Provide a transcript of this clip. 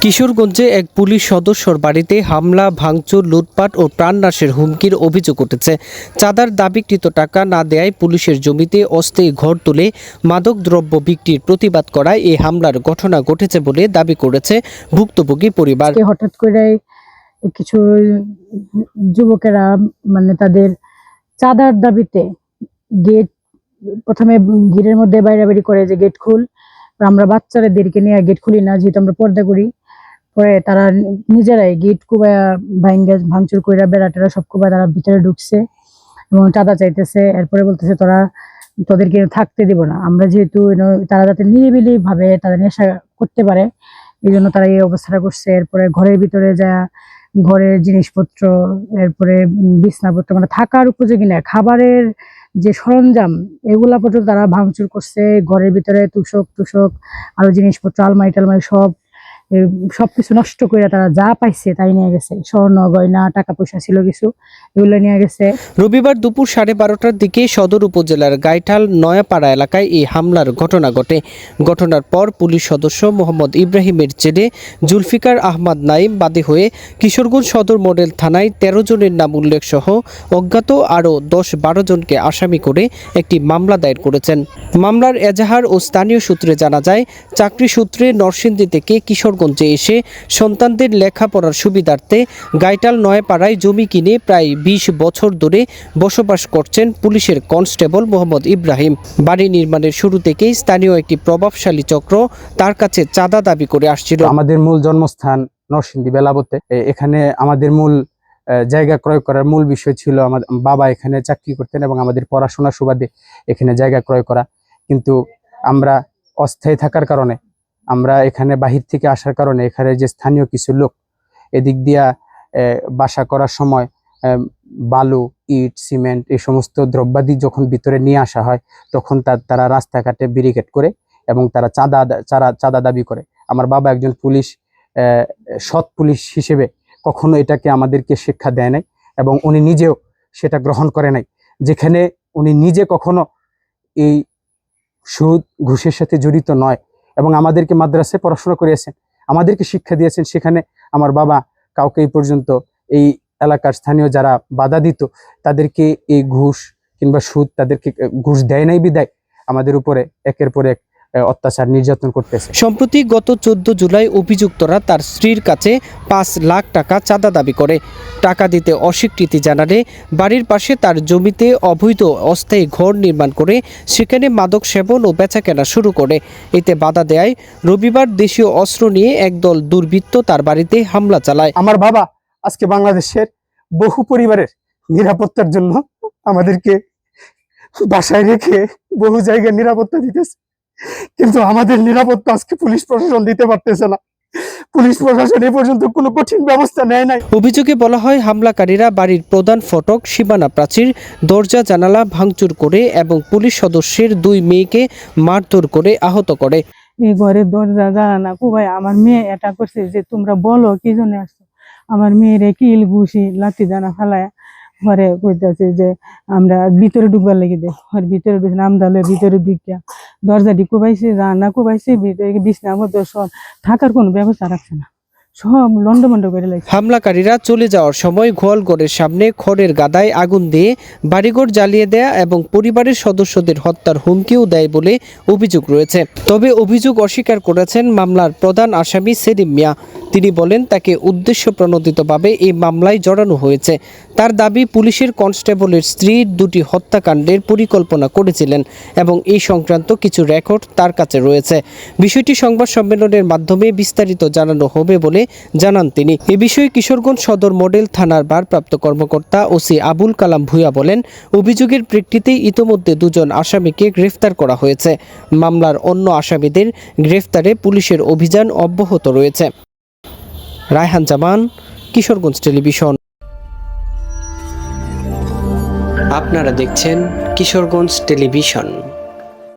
কিশোরগঞ্জে এক পুলিশ সদস্যর বাড়িতে হামলা, ভাঙচুর, লুটপাট ও প্রাণনাশের হুমকির অভিযোগ উঠেছে। চাঁদার দাবিকৃত টাকা না দেয়ায় পুলিশের জমিতে অস্থায়ী ঘর তুলে মাদকদ্রব্য বিক্রির প্রতিবাদ করায় এই হামলার ঘটনা ঘটেছে বলে দাবি করেছে ভুক্তভোগী পরিবার। হঠাৎ করে কিছু যুবকেরা তাদের চাঁদার দাবিতে গেট প্রথমে গেটের মধ্যে বাইরে করে যে গেট খুল, আমরা বাচ্চাদেরকে নিয়ে গেট খুলি না, যেহেতু আমরা পর্দা করি। পরে তারা নিজেরাই গেট কুবায়া ভাঙচুর করে বেড়াটেরা সব কুবায় তারা ভিতরে ঢুকছে এবং চাঁদা চাইতেছে। এরপরে বলতেছে তোদেরকে থাকতে দিব না, আমরা যেহেতু তারা যাতে নিরিবিলি ভাবে তারা নেশা করতে পারে এই জন্য তারা এই অবস্থাটা করছে। এরপরে ঘরের ভিতরে যা ঘরের জিনিসপত্র, এরপরে বিছনাপত্র থাকার উপযোগী না, খাবারের যে সরঞ্জাম এগুলা পর্যন্ত তারা ভাঙচুর করছে। ঘরের ভিতরে তুষক আরো জিনিসপত্র, আলমারি টালমারি সবকিছু নষ্ট করে তারা যা পাইছে তাই নিয়ে গেছে। স্বর্ণ গয়না, টাকা পয়সা ছিল কিছু, এগুলো নিয়ে গেছে। রবিবার দুপুর 12:30টার দিকে সদর উপজেলার গাইঠাল নয়াপাড়া এলাকায় এই হামলার ঘটনা ঘটে। ঘটনার পর পুলিশ সদস্য মোহাম্মদ ইব্রাহিমের জেরে জুলফিকার আহমদ নাইম বাদী হয়ে কিশোরগঞ্জ সদর মডেল থানায় 13 জনের নাম উল্লেখ সহ অজ্ঞাত আরও 10-12 জনকে আসামি করে একটি মামলা দায়ের করেছেন। মামলার এজাহার ও স্থানীয় সূত্রে জানা যায়, চাকরি সূত্রে নরসিংদী থেকে কিশোরগঞ্জে এসে সন্তানদের লেখাপড়ার সুবিধার্থে গাইটাল নয়াপাড়ায় জমি কিনে প্রায় 20 বছর ধরে বসবাস করছেন পুলিশের কনস্টেবল মোহাম্মদ ইব্রাহিম। বাড়ি নির্মাণের শুরু থেকেই স্থানীয় একটি প্রভাবশালী চক্র তার কাছে চাঁদা দাবি করে আসছিল। আমাদের মূল জন্মস্থান নরসিংদী বেলাবতে। এখানে আমাদের মূল জায়গা ক্রয় করার মূল বিষয় ছিল আমার বাবা এখানে চাকরি করতেন এবং আমাদের পড়াশোনার সুবাদে এখানে জায়গা ক্রয় করা। কিন্তু আমরা অস্থায়ী থাকার কারণে, আমরা এখানে বাহির থেকে আসার কারণে এখানে যে স্থানীয় কিছু লোক এদিক দিয়া বাসা করার সময় বালু, ইট, সিমেন্ট এই সমস্ত দ্রব্যাদি যখন ভিতরে নিয়ে আসা হয় তখন তারা রাস্তাঘাটে ব্যারিকেড করে এবং তারা চাঁদা দাবি করে। আমার বাবা একজন পুলিশ, সৎ পুলিশ হিসেবে কখনো এটাকে আমাদেরকে শিক্ষা দেয় নাই এবং উনি নিজেও সেটা গ্রহণ করে নাই। যেখানে উনি নিজে কখনো এই সুদ ঘুষের সাথে জড়িত নয় এবং আমাদেরকে মাদ্রাসায় পড়াশোনা করিয়েছেন, আমাদেরকে শিক্ষা দিয়েছেন, সেখানে আমার বাবা কাউকে এই পর্যন্ত এই এলাকার স্থানীয় যারা বাধা দিত তাদেরকে এই ঘুষ কিংবা সুদ তাদেরকে ঘুষ দেয় নাই বিদায় আমাদের উপরে একের পর এক অত্যাচার নির্যাতন করতেছে। সম্প্রতি গত 14 জুলাই অভিযুক্তরা তার স্ত্রীর কাছে 5 লাখ টাকা চাঁদা দাবি করে। টাকা দিতে অস্বীকৃতি জানালে বাড়ির পাশে তার জমিতে অবৈধ অস্থায়ী ঘর নির্মাণ করে সেখানে মাদক সেবন ও বেচাকেনা শুরু করে। এতে বাধা দেয় রবিবার দেশীয় অস্ত্র নিয়ে একদল দুর্বৃত্ত তার বাড়িতে হামলা চালায়। আমার বাবা আজকে বাংলাদেশের বহু পরিবারের নিরাপত্তার জন্য আমাদেরকে বাসায় রেখে বহু জায়গায় নিরাপত্তা দিতেছে, কিন্তু আমাদের নিরাপত্তা আজকে পুলিশ প্রশাসন দিতে পারতেছে না। পুলিশ প্রশাসন এ পর্যন্ত কোনো কঠিন ব্যবস্থা নেয় নাই। অভিযোগে বলা হয়, হামলাকারীরা বাড়ির প্রধান ফটক, সীমানা প্রাচীর, দরজা জানালা ভাঙচুর করে এবং পুলিশ সদস্যের 2 মেয়েকে মারধর করে আহত করে। এই ঘরের দরজা জানালা কুবাই আমার মেয়ে এটা করছে যে তোমরা বলো কি জন্য আসছো। আমার মেয়েরে কিল ঘুষি লাঠি জানা ফেলায় ঘরে কইতেছে যে আমরা ভিতরে ঢুকবার লেগে দেয়। ঘর ভিতরে ঢুকছে, আমদালে ভিতরে ঢুকিয়া দরজাটি কুবাইছে, রান্না কুবাইছে, ভিতরে বিছনার মধ্যে সব থাকার কোনো ব্যবস্থা রাখছে না, সব লন্ডমন্ড করে লাগছে। হামলাকারীরা চলে যাওয়ার সময় গোয়ালঘরের সামনে খড়ের গাদায় আগুন দিয়ে বাড়িঘর জ্বালিয়ে দেয়া এবং পরিবারের সদস্যদের হত্যার হুমকিও দেয় বলে অভিযোগ রয়েছে। তবে অভিযোগ অস্বীকার করেছেন মামলার প্রধান আসামি সেলিম মিয়া। তিনি বলেন, তাকে উদ্দেশ্য প্রণোদিতভাবে এই মামলায় জড়ানো হয়েছে। তার দাবি, পুলিশের কনস্টেবলের স্ত্রী 2টি হত্যাকাণ্ডের পরিকল্পনা করেছিলেন এবং এই সংক্রান্ত কিছু রেকর্ড তার কাছে রয়েছে। বিষয়টি সংবাদ সম্মেলনের মাধ্যমে বিস্তারিত জানানো হবে বলে জানান তিনি। এ বিষয়ে কিশোরগঞ্জ সদর মডেল থানার ভারপ্রাপ্ত কর্মকর্তা ওসি আবুল কালাম ভূঁইয়া বলেন, অভিযোগের প্রেক্ষিতেই ইতোমধ্যে 2 জন আসামিকে গ্রেফতার করা হয়েছে। মামলার অন্য আসামিদের গ্রেফতারে পুলিশের অভিযান অব্যাহত রয়েছে। রায়হান জামান, কিশোরগঞ্জ টেলিভিশন। আপনারা দেখছেন কিশোরগঞ্জ টেলিভিশন।